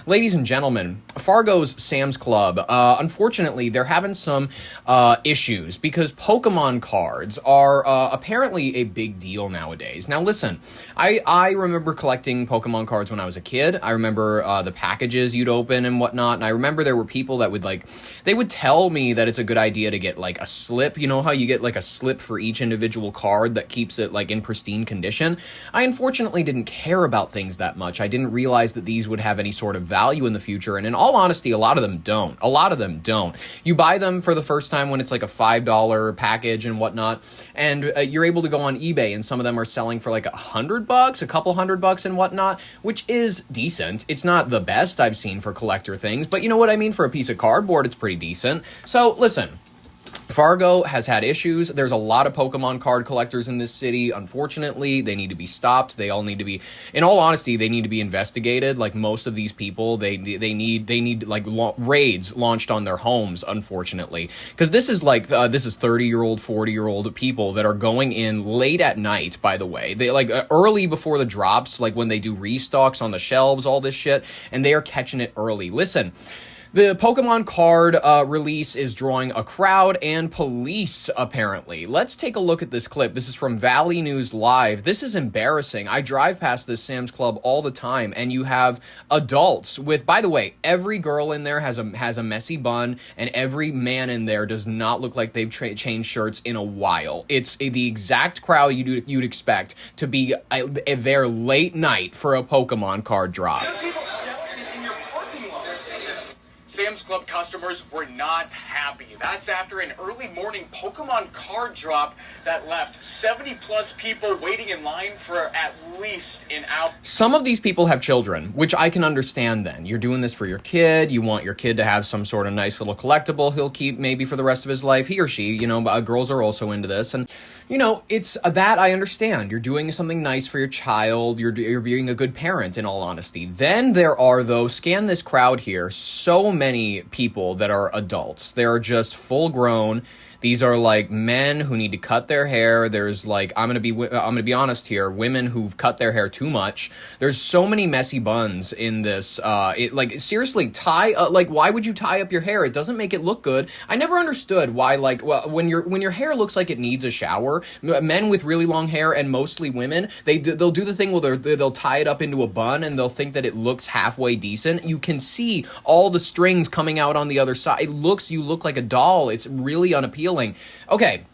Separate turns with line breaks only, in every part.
ladies and gentlemen, Fargo's Sam's Club, unfortunately, they're having some issues because Pokemon cards are apparently a big deal nowadays. Now, listen, I remember collecting Pokemon cards when I was a kid. I remember the packages you'd open and whatnot, and I remember there were people that would, they would tell me that it's a good idea to get, a slip. You know how you get, a slip for each individual card that keeps it, in pristine condition? I unfortunately didn't care about things that much. I didn't realize that these would have any sort of value in the future, and in all honesty, a lot of them don't. You buy them for the first time when it's a $5 package and whatnot, and you're able to go on eBay, and some of them are selling for $100, a couple $100 and whatnot, which is decent. It's not the best I've seen for collector things, but you know what I mean? For a piece of cardboard, it's pretty decent. So, listen. Fargo has had issues. There's a lot of Pokemon card collectors in this city. Unfortunately, they need to be stopped. They all need to be, in all honesty, they need to be investigated. Most of these people, they need raids launched on their homes, unfortunately. Because this is 30-year-old, 40-year-old people that are going in late at night, by the way. They early before the drops, when they do restocks on the shelves, all this shit, and they are catching it early. Listen. The Pokemon card release is drawing a crowd and police, apparently. Let's take a look at this clip. This is from Valley News Live. This is embarrassing. I drive past this Sam's Club all the time, and you have adults with, by the way, every girl in there has a messy bun, and every man in there does not look like they've changed shirts in a while. It's the exact crowd you'd expect to be there late night for a Pokemon card drop.
Sam's Club customers were not happy. That's after an early morning Pokemon card drop that left 70-plus people waiting in line for at least an hour.
Some of these people have children, which I can understand then. You're doing this for your kid. You want your kid to have some sort of nice little collectible he'll keep maybe for the rest of his life. He or she, girls are also into this. And, it's that I understand. You're doing something nice for your child. You're being a good parent, in all honesty. Then there are, though, scan this crowd here, so many people that are adults. They are just full grown. These are men who need to cut their hair. There's I'm gonna be honest here, women who've cut their hair too much. There's so many messy buns in this. Seriously, why would you tie up your hair? It doesn't make it look good. I never understood why when your hair looks like it needs a shower. Men with really long hair and mostly women, they'll do the thing where they'll tie it up into a bun and they'll think that it looks halfway decent. You can see all the strings coming out on the other side. You look like a doll. It's really unappealing. Okay.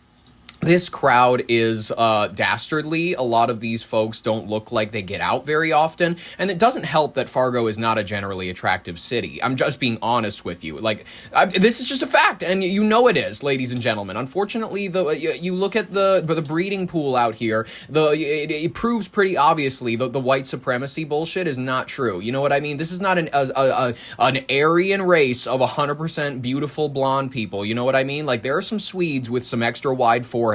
This crowd is dastardly. A lot of these folks don't look like they get out very often, and it doesn't help that Fargo is not a generally attractive city. I'm just being honest with you. This is just a fact, and you know it is, ladies and gentlemen. Unfortunately, you look at the breeding pool out here. It proves pretty obviously that the white supremacy bullshit is not true. You know what I mean? This is not an Aryan race of 100% beautiful blonde people. You know what I mean? There are some Swedes with some extra wide foreheads.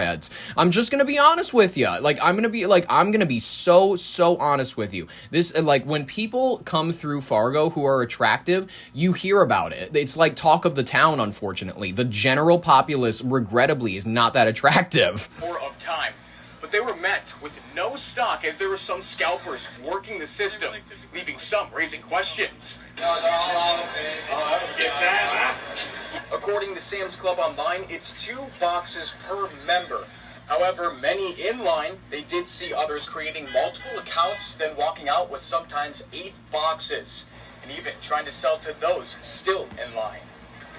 I'm just gonna be honest with you. I'm gonna be so honest with you. This when people come through Fargo who are attractive, you hear about it. It's talk of the town. Unfortunately, the general populace, regrettably, is not that attractive.
Of time. But they were met with no stock as there were some scalpers working the system, leaving some raising questions. According to Sam's Club Online, it's 2 boxes per member. However, many in line, they did see others creating multiple accounts, then walking out with sometimes 8 boxes, and even trying to sell to those still in line.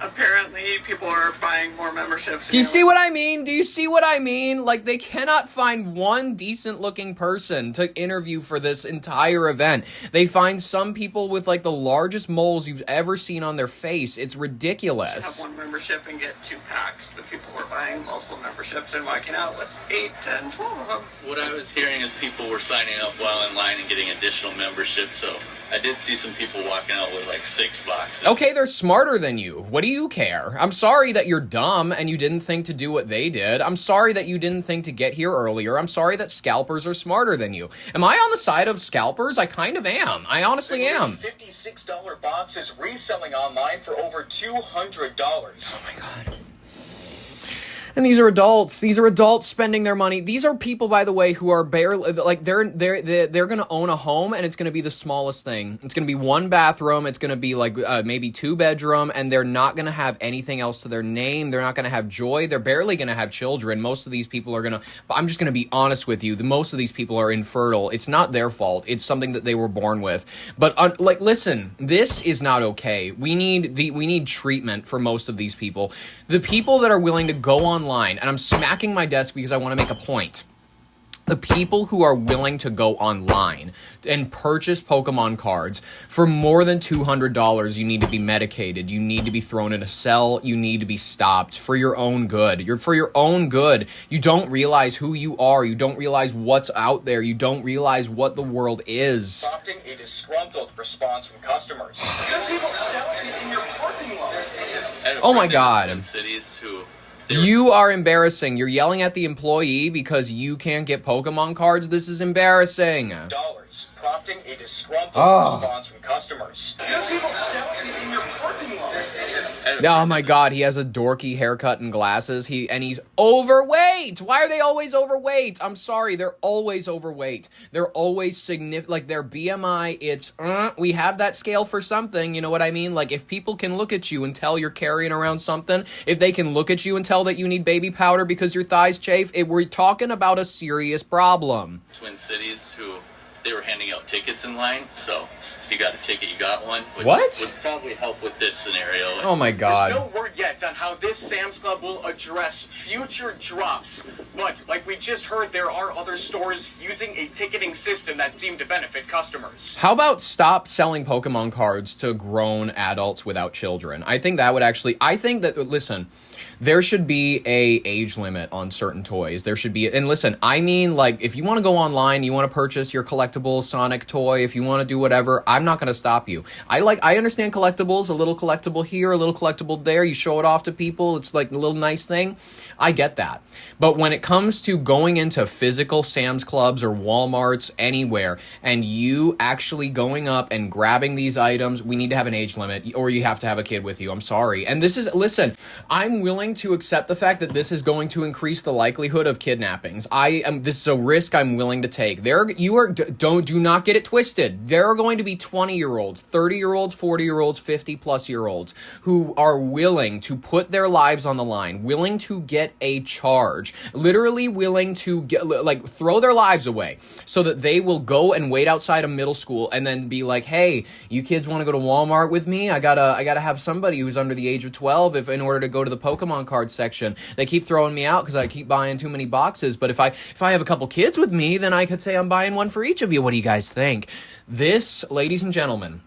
Apparently, people are buying more memberships.
Do you see what I mean? They cannot find one decent-looking person to interview for this entire event. They find some people with, the largest moles you've ever seen on their face. It's ridiculous.
Have one membership and get 2 packs, but people were buying multiple memberships and walking out with 8, 10, 12 of them.
What I was hearing is people were signing up while in line and getting additional memberships, so I did see some people walking out with 6 boxes.
Okay, they're smarter than you. What do you care? I'm sorry that you're dumb and you didn't think to do what they did. I'm sorry that you didn't think to get here earlier. I'm sorry that scalpers are smarter than you. Am I on the side of scalpers? I kind of am. I honestly am.
$56 box is reselling online for over $200.
Oh my god. And these are adults. These are adults spending their money. These are people, by the way, who are barely like they're going to own a home, and it's going to be the smallest thing. It's going to be one bathroom. It's going to be like maybe 2-bedroom, and they're not going to have anything else to their name. They're not going to have joy. They're barely going to have children. Most of these people are going to. I'm just going to be honest with you. Most of these people are infertile. It's not their fault. It's something that they were born with. But listen, this is not okay. We need treatment for most of these people. The people that are willing to go online, and I'm smacking my desk because I want to make a point. The people who are willing to go online and purchase Pokemon cards for more than $200, you need to be medicated. You need to be thrown in a cell. You need to be stopped for your own good. For your own good. You don't realize who you are. You don't realize what's out there. You don't realize what the world is.
Adopting a disgruntled response from customers. People selling it in your parking lot.
Oh my God.
Cities who
You are embarrassing. You're yelling at the employee because you can't get Pokemon cards. This is embarrassing.
Dollars, prompting a disgruntled response from customers. People selling it in your parking lot.
Oh my God, he has a dorky haircut and glasses. He's overweight. Why are they always overweight? I'm sorry, they're always overweight. They're always significant. Like their BMI, it's we have that scale for something. You know what I mean? Like if people can look at you and tell you're carrying around something, if they can look at you and tell that you need baby powder because your thighs chafe, we're talking about a serious problem.
Twin Cities who they were handing out tickets in line, so if you got a ticket, you got one.
What?
Would probably help with this scenario.
Oh my God.
There's no word yet on how this Sam's Club will address future drops, but like we just heard, there are other stores using a ticketing system that seem to benefit customers.
How about stop selling Pokemon cards to grown adults without children? I think that would actually, listen, there should be a age limit on certain toys. There should be, and listen, I mean, like, if you want to go online, you want to purchase your collectible Sonic toy, if you want to do whatever, I'm not going to stop you. I understand collectibles, a little collectible here, a little collectible there, you show it off to people, it's like a little nice thing. I get that. But when it comes to going into physical Sam's Clubs or Walmarts, anywhere, and you actually going up and grabbing these items, we need to have an age limit, or you have to have a kid with you. I'm sorry. And listen, I'm willing to accept the fact that this is going to increase the likelihood of kidnappings. This is a risk I'm willing to take. Do not get it twisted. There are going to be 20-year-olds, 30-year-olds, 40-year-olds, 50-plus-year-olds who are willing to put their lives on the line, willing to get a charge, literally willing to throw their lives away so that they will go and wait outside a middle school and then be like, hey, you kids want to go to Walmart with me? I gotta have somebody who's under the age of 12 in order to go to the Pokemon card section. They keep throwing me out because I keep buying too many boxes, but if I have a couple kids with me, then I could say I'm buying one for each of you. What do you guys think? This, ladies and gentlemen,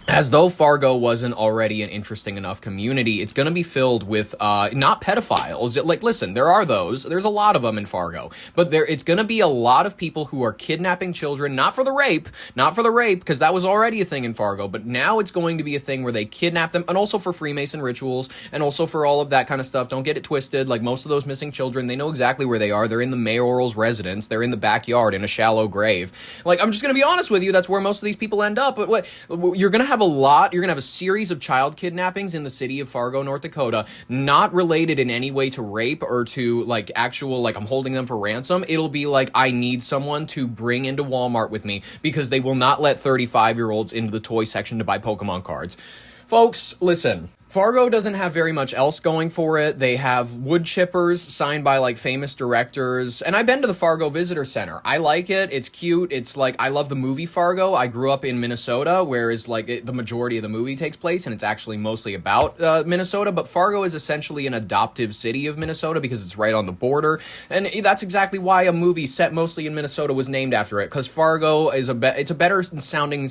as though Fargo wasn't already an interesting enough community, it's going to be filled with, not pedophiles. Like, listen, there are those. There's a lot of them in Fargo. But it's going to be a lot of people who are kidnapping children, not for the rape, because that was already a thing in Fargo. But now it's going to be a thing where they kidnap them, and also for Freemason rituals, and also for all of that kind of stuff. Don't get it twisted. Like, most of those missing children, they know exactly where they are. They're in the mayoral's residence. They're in the backyard in a shallow grave. Like, I'm just going to be honest with you. That's where most of these people end up. But you're going to have a series of child kidnappings in the city of Fargo, North Dakota, not related in any way to rape or to like actual, like I'm holding them for ransom. It'll be like, I need someone to bring into Walmart with me because they will not let 35-year-olds into the toy section to buy Pokemon cards. Folks, listen. Fargo doesn't have very much else going for it. They have wood chippers signed by like famous directors. And I've been to the Fargo Visitor Center. I like it. It's cute. It's like, I love the movie Fargo. I grew up in Minnesota, whereas the majority of the movie takes place, and it's actually mostly about Minnesota. But Fargo is essentially an adoptive city of Minnesota because it's right on the border. And that's exactly why a movie set mostly in Minnesota was named after it. Because Fargo is it's a better sounding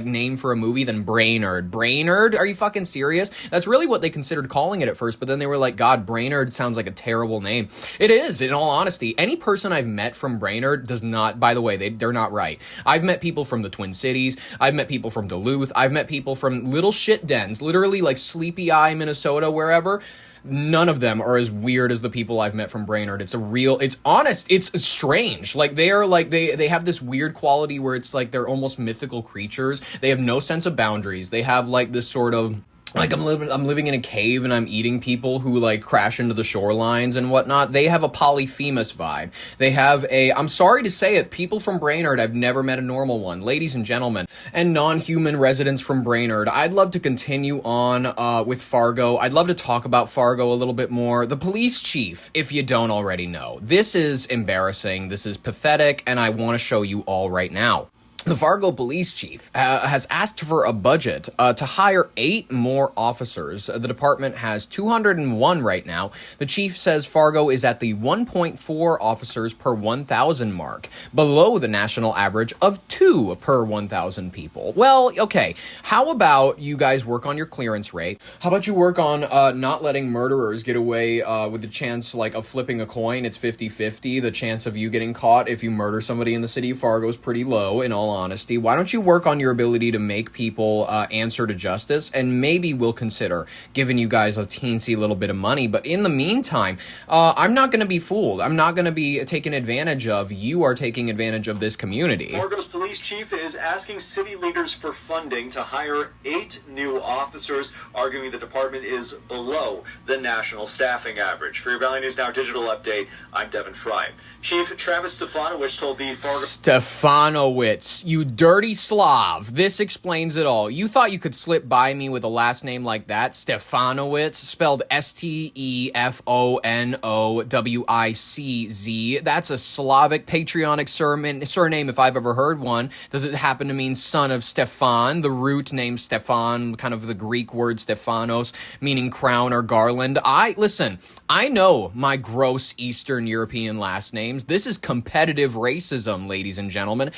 name for a movie than Brainerd. Brainerd? Are you fucking serious? That's really what they considered calling it at first, but then they were like, God, Brainerd sounds like a terrible name. It is, in all honesty. Any person I've met from Brainerd does not, by the way, they're not right. I've met people from the Twin Cities. I've met people from Duluth. I've met people from little shit dens, literally like Sleepy Eye, Minnesota, wherever. None of them are as weird as the people I've met from Brainerd. It's honest, it's strange. Like, they are like, they have this weird quality where it's like they're almost mythical creatures. They have no sense of boundaries. They have like this sort of Like I'm living in a cave and I'm eating people who like crash into the shorelines and whatnot. They have a Polyphemus vibe. They have I'm sorry to say it, people from Brainerd, I've never met a normal one. Ladies and gentlemen, and non-human residents from Brainerd, I'd love to continue on with Fargo. I'd love to talk about Fargo a little bit more. The police chief, if you don't already know. This is embarrassing. This is pathetic, and I want to show you all right now. The Fargo police chief has asked for a budget to hire 8 more officers. The department has 201 right now. The chief says Fargo is at the 1.4 officers per 1,000 mark, below the national average of 2 per 1,000 people. Well, okay, how about you guys work on your clearance rate? How about you work on not letting murderers get away with the chance like of flipping a coin? It's 50-50. The chance of you getting caught if you murder somebody in the city of Fargo is pretty low, in all honesty. Why don't you work on your ability to make people answer to justice, and maybe we'll consider giving you guys a teensy little bit of money. But in the meantime, I'm not going to be fooled. I'm not going to be taken advantage of. You are taking advantage of this community.
Fargo's police chief is asking city leaders for funding to hire 8 new officers, arguing the department is below the national staffing average. For your Valley News Now digital update, I'm Devin Fry. Chief Travis Stefanowicz told the Fargo...
Stefanowicz, you dirty Slav. This explains it all. You thought you could slip by me with a last name like that? Stefanowicz, spelled Stefanowicz. That's a Slavic patriotic surname if I've ever heard one. Does it happen to mean son of Stefan? The root name Stefan, kind of the Greek word Stephanos, meaning crown or garland. Listen, I know my gross Eastern European last names. This is competitive racism, ladies and gentlemen.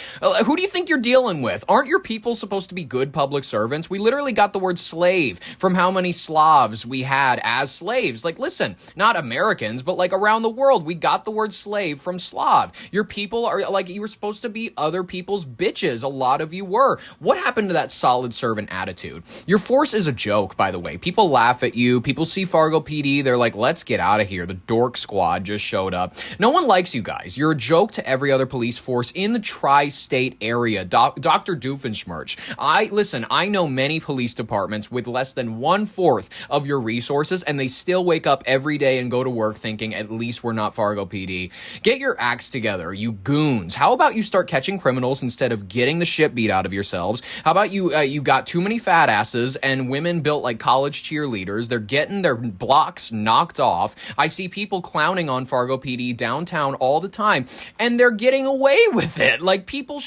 Who do you think you're dealing with? Aren't your people supposed to be good public servants? We literally got the word slave from how many Slavs we had as slaves. Like, listen, not Americans, but like around the world, we got the word slave from Slav. Your people are like, you were supposed to be other people's bitches. A lot of you were. What happened to that solid servant attitude? Your force is a joke, by the way. People laugh at you. People see Fargo PD. They're like, let's get out of here. The dork squad just showed up. No one likes you guys. You're a joke to every other police force in the tri-state area. Dr. Doofenshmirtz. I know many police departments with less than 1/4 of your resources, and they still wake up every day and go to work thinking, at least we're not Fargo PD. Get your acts together, you goons. How about you start catching criminals instead of getting the shit beat out of yourselves? How about you got too many fat asses and women built like college cheerleaders. They're getting their blocks knocked off. I see people clowning on Fargo PD downtown all the time, and they're getting away with it. Like, people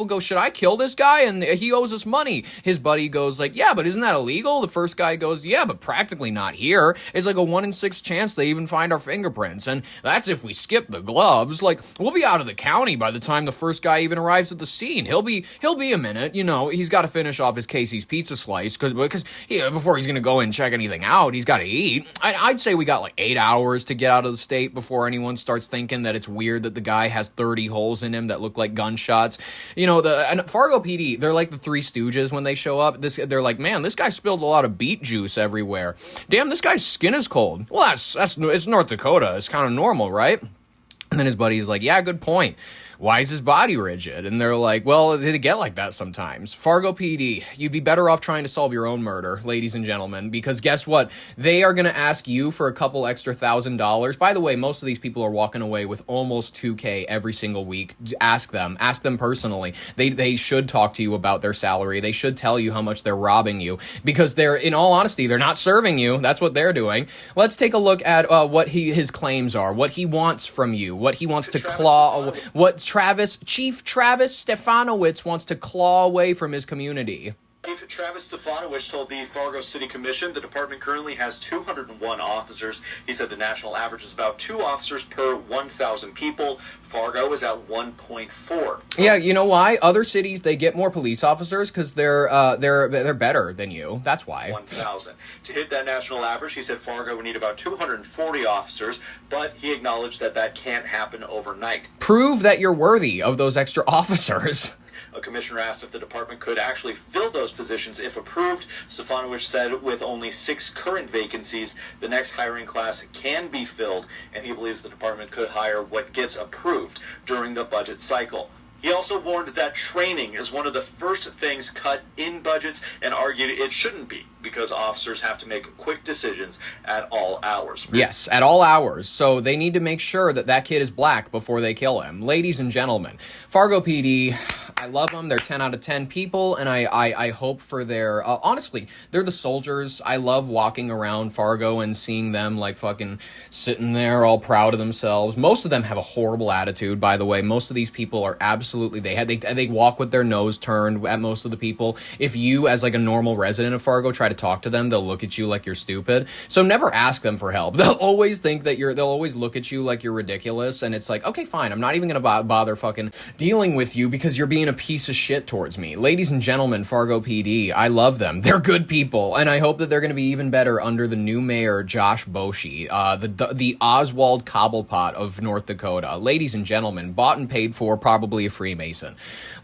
go, should I kill this guy? And he owes us money. His buddy goes like, yeah, but isn't that illegal? The first guy goes, yeah, but practically not here. It's like a 1 in 6 chance they even find our fingerprints. And that's if we skip the gloves. Like, we'll be out of the county by the time the first guy even arrives at the scene. He'll be a minute, you know, he's got to finish off his Casey's pizza slice because before he's going to go and check anything out, he's got to eat. I'd say we got like 8 hours to get out of the state before anyone starts thinking that it's weird that the guy has 30 holes in him that look like gunshots. You know, and Fargo PD, they're like the Three Stooges when they show up. They're like, man, this guy spilled a lot of beet juice everywhere. Damn, this guy's skin is cold. Well, it's North Dakota. It's kind of normal, right? And then his buddy's like, yeah, good point. Why is his body rigid? And they're like, well, they get like that sometimes. Fargo PD, you'd be better off trying to solve your own murder, ladies and gentlemen, because guess what? They are going to ask you for a couple extra $1,000. By the way, most of these people are walking away with almost $2,000 every single week. Ask them personally. They should talk to you about their salary. They should tell you how much they're robbing you, because in all honesty, they're not serving you. That's what they're doing. Let's take a look at what his claims are, what he wants from you, what he wants to claw, Chief Travis Stefanowicz wants to claw away from his community.
Chief Travis Stefanowicz told the Fargo City Commission the department currently has 201 officers. He said the national average is about 2 officers per 1,000 people. Fargo is at 1.4.
Yeah, you know why? Other cities, they get more police officers because they're better than you. That's why.
1,000. To hit that national average, he said Fargo would need about 240 officers, but he acknowledged that can't happen overnight.
Prove that you're worthy of those extra officers.
A commissioner asked if the department could actually fill those positions if approved. Stefanowicz said with only 6 current vacancies, the next hiring class can be filled, and he believes the department could hire what gets approved during the budget cycle. He also warned that training is one of the first things cut in budgets and argued it shouldn't be because officers have to make quick decisions at all hours.
Yes, at all hours. So they need to make sure that that kid is black before they kill him. Ladies and gentlemen, Fargo PD, I love them. They're 10 out of 10 people, and I hope for their... honestly, they're the soldiers. I love walking around Fargo and seeing them, like, fucking sitting there all proud of themselves. Most of them have a horrible attitude, by the way. Most of these people are absolutely... They walk with their nose turned at most of the people. If you, as, like, a normal resident of Fargo, try to talk to them, they'll look at you like you're stupid. So never ask them for help. They'll always think that they'll always look at you like you're ridiculous, and it's like, okay, fine, I'm not even gonna bother fucking dealing with you because you're being a piece of shit towards me. Ladies and gentlemen, Fargo PD, I love them. They're good people, and I hope that they're gonna be even better under the new mayor, Josh Boshi, the Oswald Cobblepot of North Dakota. Ladies and gentlemen, bought and paid for, probably a Freemason.